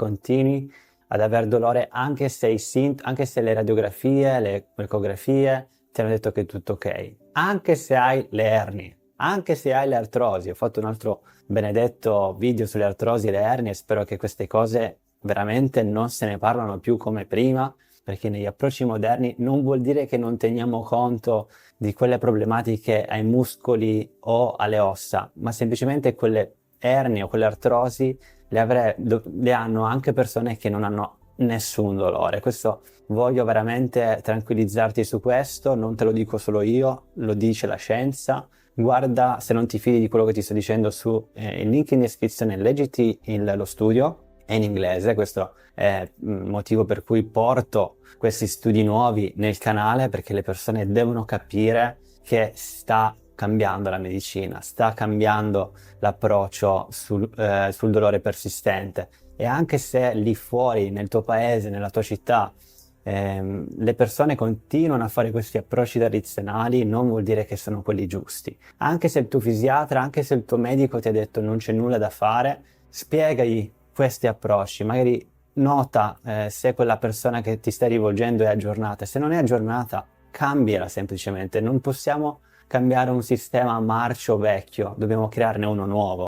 continui ad aver dolore anche se anche se le radiografie, le ecografie ti hanno detto che è tutto ok, anche se hai le ernie, anche se hai le artrosi. Ho fatto un altro benedetto video sulle artrosi e le ernie e spero che queste cose veramente non se ne parlano più come prima, perché negli approcci moderni non vuol dire che non teniamo conto di quelle problematiche ai muscoli o alle ossa, ma semplicemente quelle ernie o quelle artrosi le hanno anche persone che non hanno nessun dolore. Questo voglio veramente tranquillizzarti su questo, non te lo dico solo io, lo dice la scienza. Guarda, se non ti fidi di quello che ti sto dicendo, su il link in descrizione, leggiti lo studio, è in inglese, questo è il motivo per cui porto questi studi nuovi nel canale, perché le persone devono capire che sta cambiando la medicina, sta cambiando l'approccio sul dolore persistente. E anche se lì fuori, nel tuo paese, nella tua città, le persone continuano a fare questi approcci tradizionali, non vuol dire che sono quelli giusti. Anche se il tuo fisiatra, anche se il tuo medico ti ha detto non c'è nulla da fare, spiegagli questi approcci, magari nota se quella persona che ti stai rivolgendo è aggiornata. Se non è aggiornata, cambiala semplicemente. Non possiamo cambiare un sistema marcio vecchio, dobbiamo crearne uno nuovo.